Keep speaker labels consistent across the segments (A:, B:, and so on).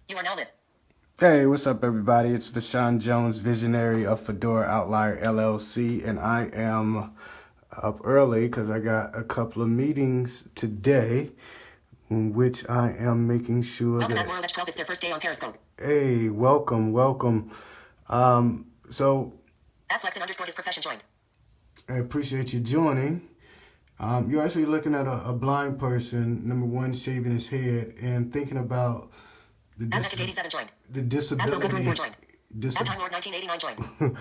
A: You are now live.
B: Hey, what's up, everybody? It's Vashawn Jones, visionary of Fedora Outlier LLC, and I am up early because I got a couple of meetings today, in which I am making sure
A: Welcome
B: that.
A: at Morrow 12. It's their first day on Periscope.
B: Hey, welcome. So
A: At Flexen underscore his profession joined.
B: I appreciate you joining. You're actually looking at a blind person, number one, shaving his head and thinking about the
A: At Epic 87 joined.
B: the
A: At
B: disability.
A: Silcoon 4 joined. At Time Lord 1989 joined.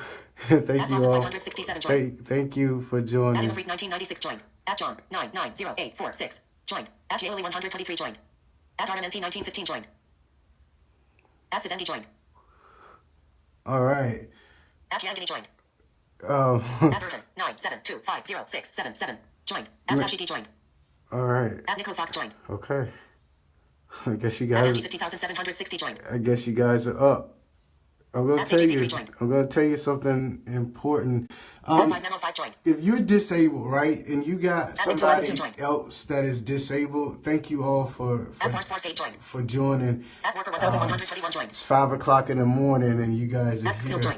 B: Thank
A: At
B: you
A: Lawson
B: all.
A: 567 joined.
B: Thank you for
A: At
B: joining.
A: Freak 1996 joined. At John 990846 joined. At Jaley 123 joined. At RMNP 1915 joined. At Sivendi joined.
B: All right.
A: At Yangini joined.
B: Um,
A: At Irvin 972506777 joined. At Sashiti joined.
B: all right.
A: At Nico Fox joined.
B: Okay. I guess you
A: At
B: guys.
A: FG 50760 joined.
B: I guess you guys are up. I'm gonna
A: At
B: tell you.
A: CGP3 joined.
B: I'm gonna tell you something important.
A: At 5 Memo 5 joined.
B: If you're disabled, right, and you got
A: Victoria
B: somebody
A: 2 joined.
B: else that is disabled, thank you all for
A: At Force 8 joined.
B: joining.
A: At Worker 1121 joined.
B: It's 5 o'clock in the morning, and you guys are
A: At Still
B: here.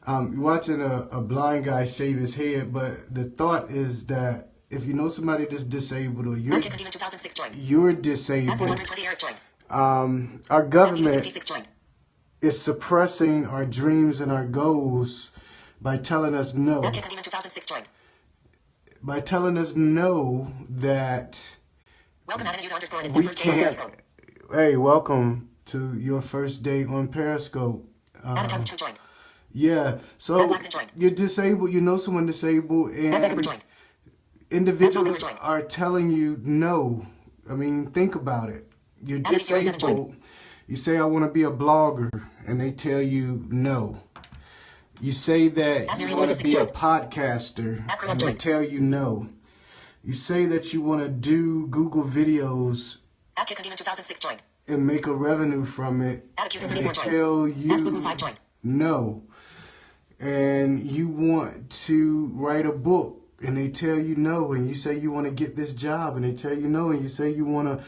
A: joined.
B: You're watching a blind guy shave his head, but the thought is that if you know somebody that's disabled or
A: At
B: you're
A: Kick Demon 2006 joined.
B: you're
A: At
B: disabled,
A: 420 Eric joined.
B: our
A: At
B: government
A: 66 joined.
B: is suppressing our dreams and our goals by telling us no.
A: At Kick Demon 2006 joined.
B: By telling us no that
A: Welcome at Anna underscore and it's
B: we
A: their first day on
B: can't.
A: Periscope.
B: Hey, welcome to your first day on Periscope.
A: At Attempt 2 joined.
B: Yeah,
A: At
B: so
A: Blackson joined.
B: you're disabled, you know someone disabled,
A: At Beckham
B: and
A: joined.
B: individuals
A: joined.
B: are telling you no. I mean, think about it. You're
A: At 07
B: disabled. You say, I want to be a blogger, and they tell you no. You say that
A: At
B: you
A: Mary
B: want to
A: Moses
B: be a
A: joined.
B: podcaster,
A: At Chris
B: and they
A: joined.
B: tell you no. You say that you want to do Google videos
A: At Kick Demon 2006 joined.
B: and make a revenue from it,
A: At Accuser
B: and they
A: 34 joined.
B: tell
A: At Spookoo
B: you
A: 5 joined.
B: no. And you want to write a book, and they tell you no, and you say you want to get this job, and they tell you no, and you say you want to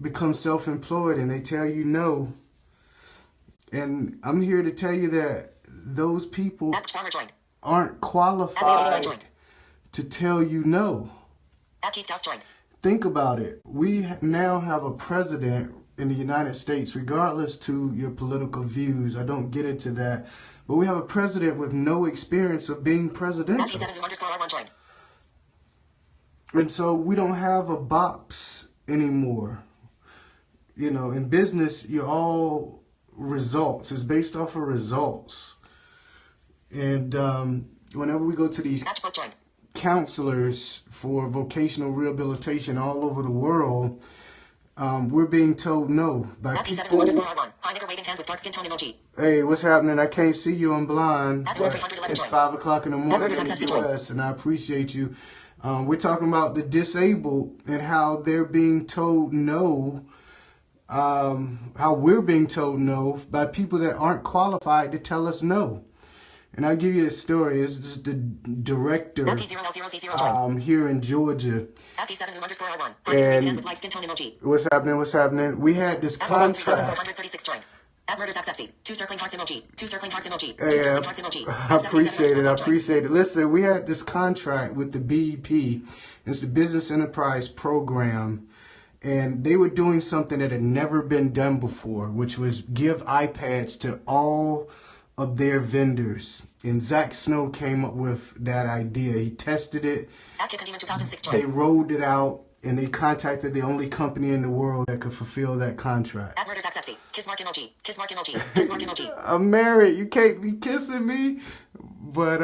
B: become self-employed, and they tell you no. And I'm here to tell you that those people
A: At Farmer joined.
B: aren't
A: At
B: qualified
A: joined.
B: to tell you no.
A: At Keith Doss joined.
B: Think about it. We now have a president in the United States, regardless to your political views. I don't get into that. But we have a president with no experience of being
A: At
B: presidential.
A: G7 underscore R1 joined.
B: And so we don't have a box anymore. You know, in business, you're all results. It's based off of results. And whenever we go to these
A: Matchbook joined.
B: counselors for vocational rehabilitation all over the world, we're being told no by
A: At D7
B: people.
A: underscore R1. High nigger waving hand with dark skin tone emoji.
B: Hey, what's happening? I can't see you. I'm blind.
A: At
B: But
A: 311
B: it's
A: joined.
B: 5 o'clock in the morning
A: At
B: in
A: Murders
B: the
A: Accepted
B: U.S., and I appreciate you. We're talking about the disabled and how they're being told no, how we're being told no by people that aren't qualified to tell us no. And I'll give you a story. It's just the director
A: At P0L0C0 joined.
B: here in Georgia.
A: At D7 underscore R1. High nigger waving hand
B: And
A: with light skin tone emoji.
B: what's happening? We had this
A: At
B: contract.
A: 3436 joined. At Murders Accepted. 2 circling hearts emoji. 2 circling hearts emoji. 2
B: Yeah,
A: circling hearts emoji.
B: I
A: At 77
B: appreciate it. I
A: underscore joined.
B: appreciate it. Listen, we had this contract with the BEP. It's the Business Enterprise Program. And they were doing something that had never been done before, which was give iPads to all of their vendors. And Zach Snow came up with that idea. He tested it.
A: At Kick Demon 2006
B: They
A: joined.
B: rolled it out. And they contacted the only company in the world that could fulfill that contract.
A: At Murders Accepted. Kiss mark emoji. Kiss mark emoji. Kiss mark emoji.
B: I'm married. You can't be kissing me. But,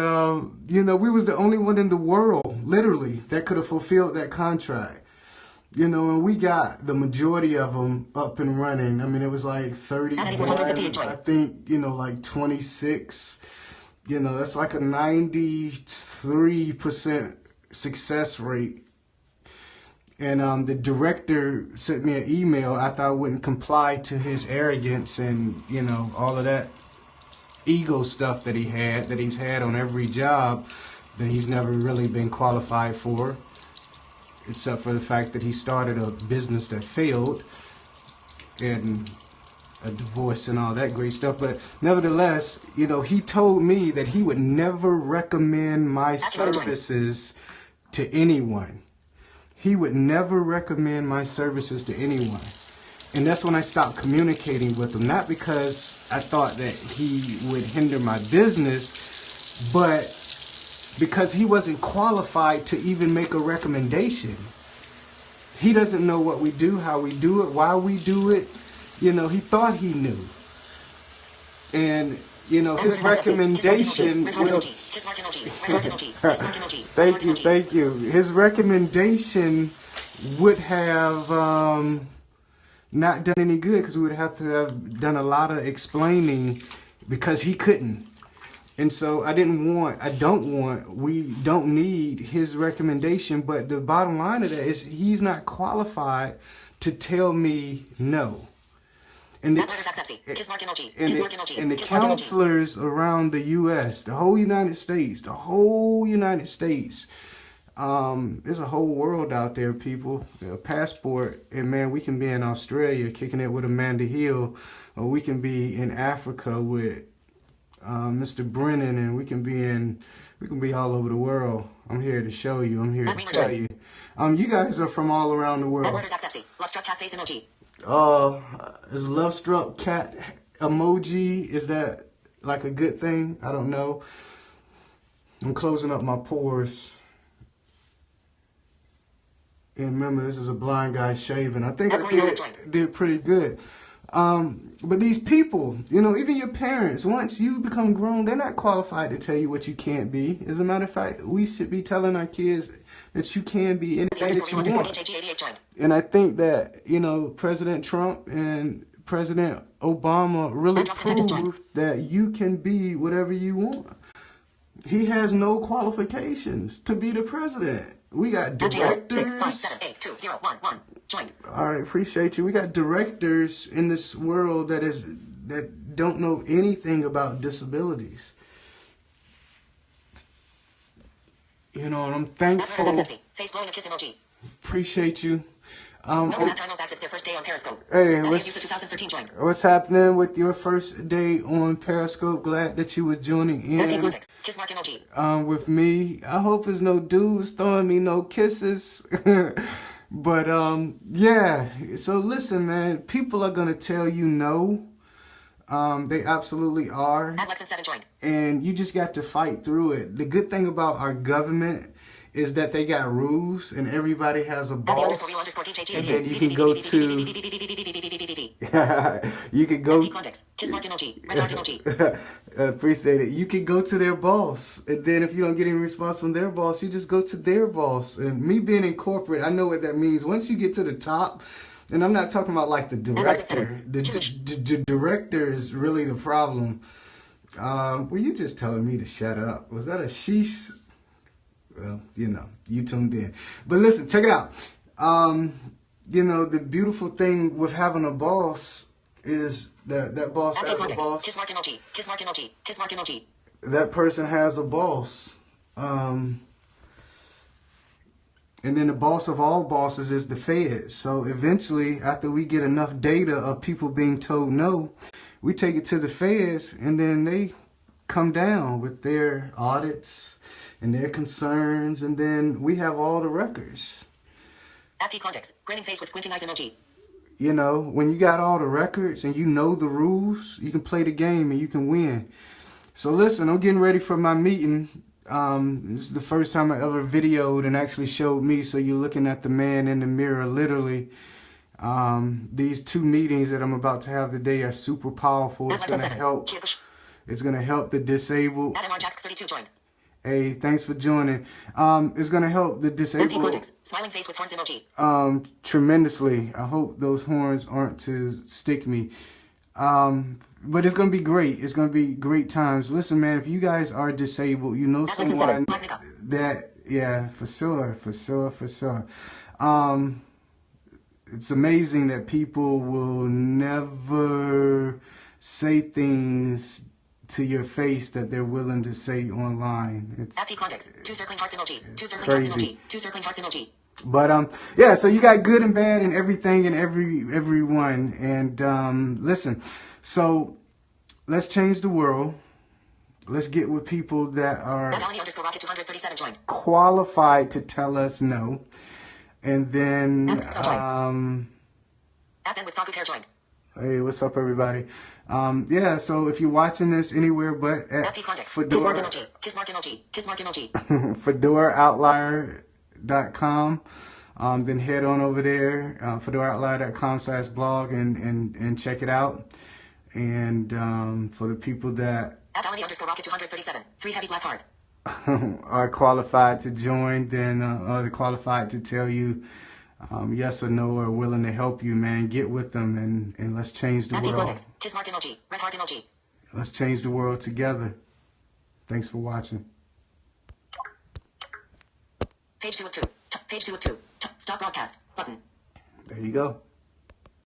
B: you know, we was the only one in the world, literally, that could have fulfilled that contract. You know, and we got the majority of them up and running. I mean, it was like 31, I think, you know, like 26. You know, that's like a 93% success rate. And the director sent me an email after I wouldn't comply to his arrogance and, you know, all of that ego stuff that he's had on every job that he's never really been qualified for, except for the fact that he started a business that failed. And a divorce and all that great stuff. But nevertheless, you know, he told me that he would never recommend my services to anyone. He would never recommend my services to anyone. And that's when I stopped communicating with him. Not because I thought that he would hinder my business, but because he wasn't qualified to even make a recommendation. He doesn't know what we do, how we do it, why we do it. You know, he thought he knew. And, you know, his recommendation... Thank you. His recommendation would have not done any good, because we would have to have done a lot of explaining, because he couldn't. And so we don't need his recommendation. But the bottom line of that is he's not qualified to tell me no. And the counselors around the U.S., the whole United States, there's a whole world out there, people. A passport, and man, we can be in Australia kicking it with Amanda Hill, or we can be in Africa with Mr. Brennan, and we can be all over the world. I'm here to show you. I'm here to tell you. You guys are from all around the world. Is love struck cat emoji, is that like a good thing? I don't know. I'm closing up my pores. And remember, this is a blind guy shaving. I think I did pretty good. But these people, you know, even your parents, once you become grown, they're not qualified to tell you what you can't be. As a matter of fact, we should be telling our kids that you can be anything that you want. And I think that, you know, President Trump and President Obama really proved that you can be whatever you want. He has no qualifications to be the president. We got directors. All right, appreciate you. We got directors in this world that don't know anything about disabilities. You know, and I'm thankful. Appreciate you. Hey, what's happening with your first day on Periscope? Glad that you were joining in with me. I hope there's no dudes throwing me no kisses. But yeah, so listen, man, people are gonna tell you no. They absolutely are. And you just got to fight through it. The good thing about our government is that they got rules, and everybody has a boss. And then you can go to you can go appreciate it. You can go to their boss, and then if you don't get any response from their boss, you just go to their boss. And me being in corporate, I know what that means. Once you get to the top, and I'm not talking about like the director. The director is really the problem. Were you just telling me to shut up? Was that a sheesh? Well, you know, you tuned in. But listen, check it out. You know, the beautiful thing with having a boss is that boss has a boss. That person has a boss. And then the boss of all bosses is the Fed. So eventually, after we get enough data of people being told no, we take it to the Feds, and then they come down with their audits and their concerns, and then we have all the records. Grinning face with squinting eyes emoji. You know, when you got all the records and you know the rules, you can play the game and you can win. So listen, I'm getting ready for my meeting. This is the first time I ever videoed and actually showed me, so you're looking at the man in the mirror, literally. These two meetings that I'm about to have today are super powerful. It's going to help. It's going to help the disabled. Hey, thanks for joining. It's going to help the disabled smiling face with horns emoji. Tremendously. I hope those horns aren't to stick me. But it's going to be great. It's going to be great times. Listen, man, if you guys are disabled, you know someone that, yeah, for sure. It's amazing that people will never say things to your face that they're willing to say online. It's
A: Two circling hearts emoji. Two circling hearts emoji. Two circling hearts emoji.
B: But yeah, so you got good and bad and everything and everyone. And listen, so let's change the world. Let's get with people that are
A: @Donnie_Rocket237 joined.
B: qualified to tell us no. And then
A: @Ben with Faku Pair joined.
B: hey, what's up, everybody? Yeah, so if you're watching this anywhere but at Fedora, FedoraOutlier.com, then head on over there, FedoraOutlier.com/blog, and check it out. And for the people that
A: @Donnie_Rocket237 3 heavy black card.
B: are qualified to join, then are qualified to tell you yes or no, or willing to help you, man, get with them and let's change the world.
A: Kiss mark emoji. Red heart emoji.
B: Let's change the world together. Thanks for watching.
A: Page 2 of 2. Page 2 of 2. Stop broadcast. Button.
B: There you go.